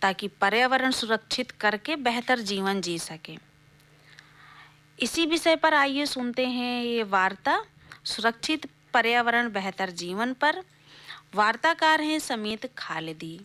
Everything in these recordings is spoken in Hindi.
ताकि पर्यावरण सुरक्षित करके बेहतर जीवन जी सके। इसी विषय पर आइए सुनते हैं ये वार्ता सुरक्षित पर्यावरण बेहतर जीवन पर। वार्ताकार हैं समीत खालिदी।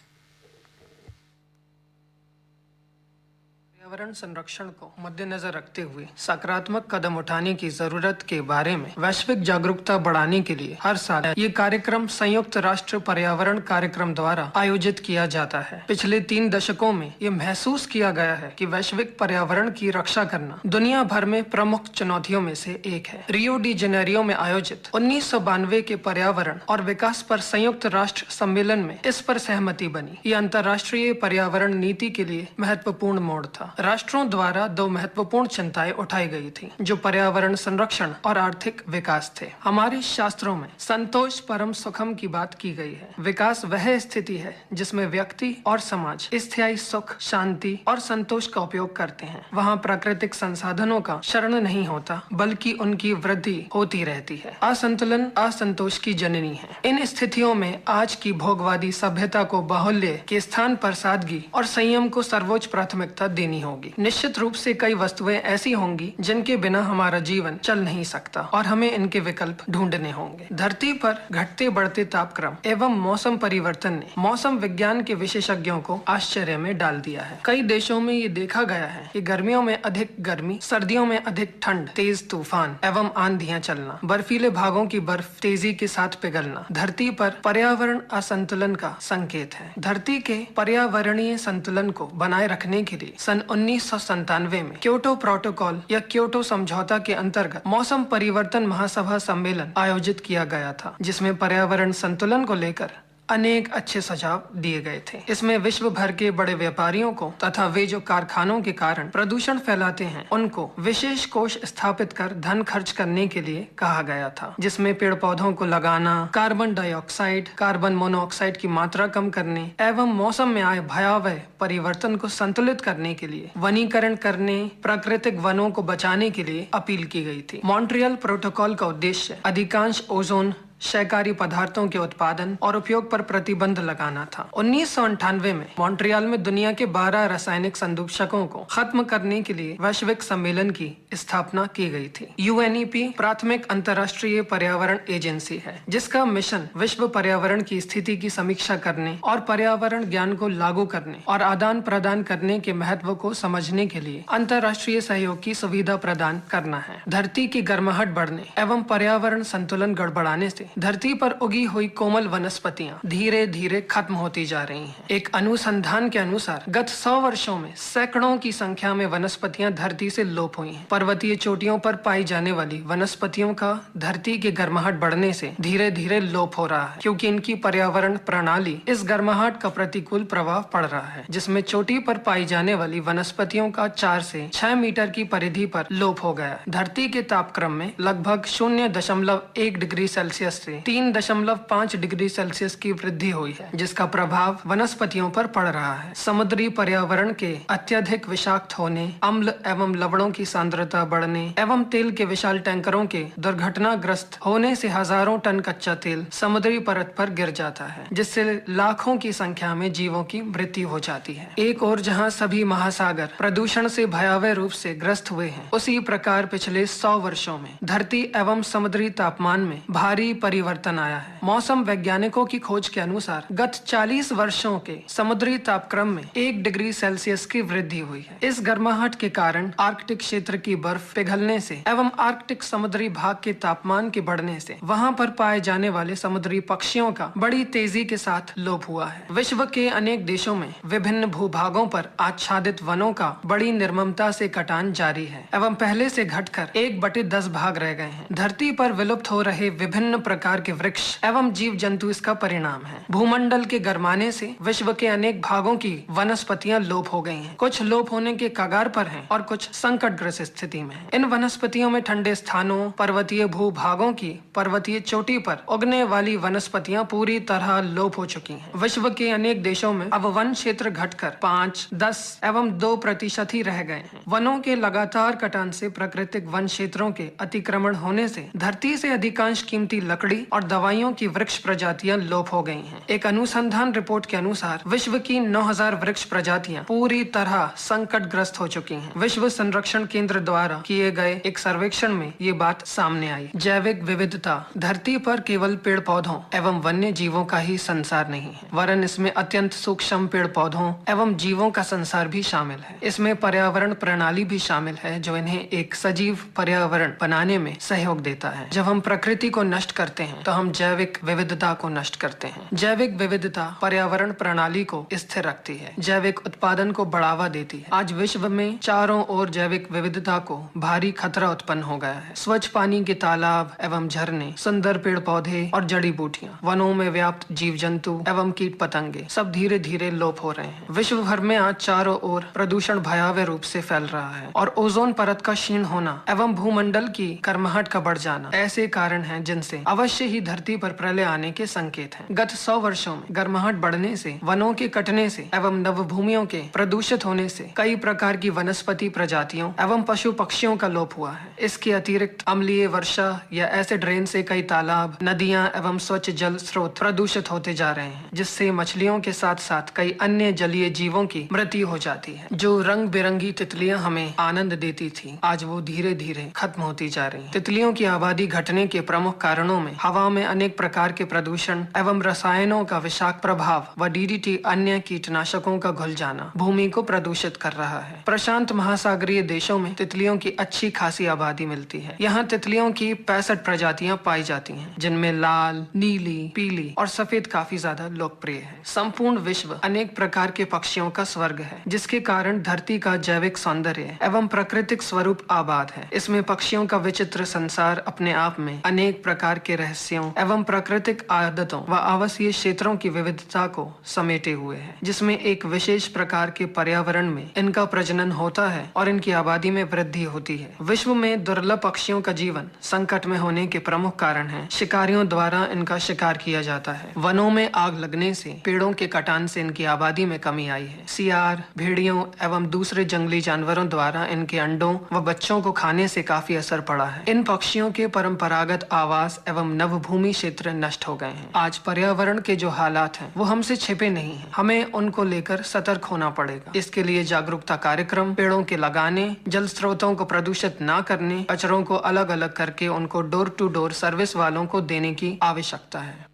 पर्यावरण संरक्षण को मद्देनजर रखते हुए सकारात्मक कदम उठाने की जरूरत के बारे में वैश्विक जागरूकता बढ़ाने के लिए हर साल ये कार्यक्रम संयुक्त राष्ट्र पर्यावरण कार्यक्रम द्वारा आयोजित किया जाता है। पिछले 3 दशकों में ये महसूस किया गया है कि वैश्विक पर्यावरण की रक्षा करना दुनिया भर में प्रमुख चुनौतियों में से एक है। रियो डी जेनेरियो में आयोजित 1992 के पर्यावरण और विकास पर संयुक्त राष्ट्र सम्मेलन में इस पर सहमति बनी। ये अंतर्राष्ट्रीय पर्यावरण नीति के लिए महत्वपूर्ण मोड़ था। राष्ट्रों द्वारा 2 महत्वपूर्ण चिंताएं उठाई गई थी, जो पर्यावरण संरक्षण और आर्थिक विकास थे। हमारे शास्त्रों में संतोष परम सुखम की बात की गई है। विकास वह स्थिति है जिसमें व्यक्ति और समाज स्थायी सुख, शांति और संतोष का उपयोग करते हैं। वहाँ प्राकृतिक संसाधनों का शरण नहीं होता, बल्कि उनकी वृद्धि होती रहती है। असंतुलन असंतोष की जननी है। इन स्थितियों में आज की भोगवादी सभ्यता को बाहुल्य के स्थान पर सादगी और संयम को सर्वोच्च प्राथमिकता देनी होगी। निश्चित रूप से कई वस्तुएं ऐसी होंगी जिनके बिना हमारा जीवन चल नहीं सकता और हमें इनके विकल्प ढूंढने होंगे। धरती पर घटते बढ़ते तापक्रम एवं मौसम परिवर्तन ने मौसम विज्ञान के विशेषज्ञों को आश्चर्य में डाल दिया है। कई देशों में ये देखा गया है कि गर्मियों में अधिक गर्मी, सर्दियों में अधिक ठंड, तेज तूफान एवं आंधियां चलना, बर्फीले भागों की बर्फ तेजी के साथ पिघलना धरती पर पर्यावरण असंतुलन का संकेत है। धरती के पर्यावरणीय संतुलन को बनाए रखने के लिए सन 1997 में क्योटो प्रोटोकॉल या क्योटो समझौता के अंतर्गत मौसम परिवर्तन महासभा सम्मेलन आयोजित किया गया था, जिसमें पर्यावरण संतुलन को लेकर अनेक अच्छे सुझाव दिए गए थे। इसमें विश्व भर के बड़े व्यापारियों को तथा वे जो कारखानों के कारण प्रदूषण फैलाते हैं उनको विशेष कोष स्थापित कर धन खर्च करने के लिए कहा गया था, जिसमें पेड़ पौधों को लगाना, कार्बन डाइऑक्साइड, कार्बन मोनोऑक्साइड की मात्रा कम करने एवं मौसम में आए भयावह परिवर्तन को संतुलित करने के लिए वनीकरण करने, प्राकृतिक वनों को बचाने के लिए अपील की गई थी। मॉन्ट्रियल प्रोटोकॉल का उद्देश्य अधिकांश ओजोन क्षयकारी पदार्थों के उत्पादन और उपयोग पर प्रतिबंध लगाना था। 1998 में मॉन्ट्रियल में दुनिया के 12 रासायनिक संदूषकों को खत्म करने के लिए वैश्विक सम्मेलन की स्थापना की गई थी। यूएनईपी प्राथमिक अंतर्राष्ट्रीय पर्यावरण एजेंसी है, जिसका मिशन विश्व पर्यावरण की स्थिति की समीक्षा करने और पर्यावरण ज्ञान को लागू करने और आदान प्रदान करने के महत्व को समझने के लिए अंतर्राष्ट्रीय सहयोग की सुविधा प्रदान करना है। धरती की गर्माहट बढ़ने एवं पर्यावरण संतुलन गड़बड़ाने से धरती पर उगी हुई कोमल वनस्पतियां धीरे धीरे खत्म होती जा रही हैं। एक अनुसंधान के अनुसार गत 100 वर्षों में सैकड़ों की संख्या में वनस्पतियां धरती से लोप हुई हैं। पर्वतीय चोटियों पर पाई जाने वाली वनस्पतियों का धरती की गर्माहट बढ़ने से धीरे धीरे लोप हो रहा है, क्योंकि इनकी पर्यावरण प्रणाली इस गर्माहट का प्रतिकूल प्रभाव पड़ रहा है, जिसमें चोटी पर पाई जाने वाली वनस्पतियों का 4 से 6 मीटर की परिधि पर लोप हो गया। धरती के तापक्रम में लगभग 0.1 डिग्री सेल्सियस से 3.5 डिग्री सेल्सियस की वृद्धि हुई है, जिसका प्रभाव वनस्पतियों पर पड़ रहा है। समुद्री पर्यावरण के अत्यधिक विषाक्त होने, अम्ल एवं लवणों की सांद्रता बढ़ने एवं तेल के विशाल टैंकरों के दुर्घटनाग्रस्त होने से हजारों टन कच्चा तेल समुद्री परत पर गिर जाता है, जिससे लाखों की संख्या में जीवों की मृत्यु हो जाती है। एक और जहां सभी महासागर प्रदूषण से भयावह रूप से ग्रस्त हुए हैं, उसी प्रकार पिछले 100 वर्षों में धरती एवं समुद्री तापमान में भारी परिवर्तन आया है। मौसम वैज्ञानिकों की खोज के अनुसार गत 40 वर्षों के समुद्री तापक्रम में 1 डिग्री सेल्सियस की वृद्धि हुई है। इस गर्माहट के कारण आर्कटिक क्षेत्र की बर्फ पिघलने से एवं आर्कटिक समुद्री भाग के तापमान के बढ़ने से वहां पर पाए जाने वाले समुद्री पक्षियों का बड़ी तेजी के साथ लोप हुआ है। विश्व के अनेक देशों में विभिन्न भूभागों पर आच्छादित वनों का बड़ी निर्ममता से कटान जारी है एवं पहले से घटकर 1/10 भाग रह गए हैं। धरती पर विलुप्त हो रहे विभिन्न प्रकार के वृक्ष एवं जीव जंतु इसका परिणाम है। भूमंडल के गर्माने से विश्व के अनेक भागों की वनस्पतियां लोप हो गई हैं। कुछ लोप होने के कगार पर हैं और कुछ संकटग्रस्त स्थिति में हैं। इन वनस्पतियों में ठंडे स्थानों, पर्वतीय भूभागों की पर्वतीय चोटी पर उगने वाली वनस्पतियां पूरी तरह लोप हो चुकी हैं। विश्व के अनेक देशों में अब वन क्षेत्र घटकर 5, 10 एवं 2% ही रह गए हैं। वनों के लगातार कटान से प्राकृतिक वन क्षेत्रों के अतिक्रमण होने से धरती से अधिकांश कीमती लकड़ी लकड़ी और दवाइयों की वृक्ष प्रजातियां लोप हो गई हैं। एक अनुसंधान रिपोर्ट के अनुसार विश्व की 9000 वृक्ष प्रजातियां पूरी तरह संकटग्रस्त हो चुकी हैं। विश्व संरक्षण केंद्र द्वारा किए गए एक सर्वेक्षण में ये बात सामने आई। जैविक विविधता धरती पर केवल पेड़ पौधों एवं वन्य जीवों का ही संसार नहीं है, वरन इसमें अत्यंत सूक्ष्म पेड़ पौधों एवं जीवों का संसार भी शामिल है। इसमें पर्यावरण प्रणाली भी शामिल है जो इन्हें एक सजीव पर्यावरण बनाने में सहयोग देता है। जब हम प्रकृति को नष्ट करते हैं तो हम जैविक विविधता को नष्ट करते हैं। जैविक विविधता पर्यावरण प्रणाली को स्थिर रखती है, जैविक उत्पादन को बढ़ावा देती है। आज विश्व में चारों ओर जैविक विविधता को भारी खतरा उत्पन्न हो गया है। स्वच्छ पानी के तालाब एवं झरने, सुंदर पेड़ पौधे और जड़ी बूटियां, वनों में व्याप्त जीव जंतु एवं कीट पतंगे सब धीरे धीरे लोप हो रहे हैं। विश्व भर में आज चारों ओर प्रदूषण भयावह रूप से फैल रहा है और ओजोन परत का क्षीण होना एवं भूमंडल की गर्माहट का बढ़ जाना ऐसे कारण हैं जिनसे अवश्य ही धरती पर प्रलय आने के संकेत हैं। गत 100 वर्षों में गर्माहट बढ़ने से, वनों के कटने से एवं नवभूमियों के प्रदूषित होने से कई प्रकार की वनस्पति प्रजातियों एवं पशु पक्षियों का लोप हुआ है। इसके अतिरिक्त अम्लीय वर्षा या एसिड रेन से कई तालाब, नदियां एवं स्वच्छ जल स्रोत प्रदूषित होते जा रहे हैं, जिससे मछलियों के साथ साथ कई अन्य जलीय जीवों की मृत्यु हो जाती है। जो रंग बिरंगी तितलियां हमें आनंद देती थी, आज वो धीरे धीरे खत्म होती जा रही हैं। तितलियों की आबादी घटने के प्रमुख कारणों में हवा में अनेक प्रकार के प्रदूषण एवं रसायनों का विषाक्त प्रभाव व डीडीटी अन्य कीटनाशकों का घुल जाना भूमि को प्रदूषित कर रहा है। प्रशांत महासागरीय देशों में तितलियों की अच्छी खासी आबादी मिलती है। यहाँ तितलियों की 65 प्रजातियां पाई जाती हैं, जिनमें लाल, नीली, पीली और सफेद काफी ज्यादा लोकप्रिय है। संपूर्ण विश्व अनेक प्रकार के पक्षियों का स्वर्ग है, जिसके कारण धरती का जैविक सौंदर्य एवं प्राकृतिक स्वरूप आबाद है। इसमें पक्षियों का विचित्र संसार अपने आप में अनेक प्रकार के रहस्यों एवं प्राकृतिक आदतों व आवासीय क्षेत्रों की विविधता को समेटे हुए है, जिसमें एक विशेष प्रकार के पर्यावरण में इनका प्रजनन होता है और इनकी आबादी में वृद्धि होती है। विश्व में दुर्लभ पक्षियों का जीवन संकट में होने के प्रमुख कारण है शिकारियों द्वारा इनका शिकार किया जाता है। वनों में आग लगने से, पेड़ों के कटान से इनकी आबादी में कमी आई है। सियार, भेड़ियों एवं दूसरे जंगली जानवरों द्वारा इनके अंडों व बच्चों को खाने से काफी असर पड़ा है। इन पक्षियों के परंपरागत आवास एवं नवभूमि क्षेत्र नष्ट हो गए हैं। आज पर्यावरण के जो हालात हैं वो हमसे छिपे नहीं हैं। हमें उनको लेकर सतर्क होना पड़ेगा। इसके लिए जागरूकता कार्यक्रम, पेड़ों के लगाने, जल स्रोतों को प्रदूषित न करने, कचरों को अलग अलग करके उनको डोर टू डोर सर्विस वालों को देने की आवश्यकता है।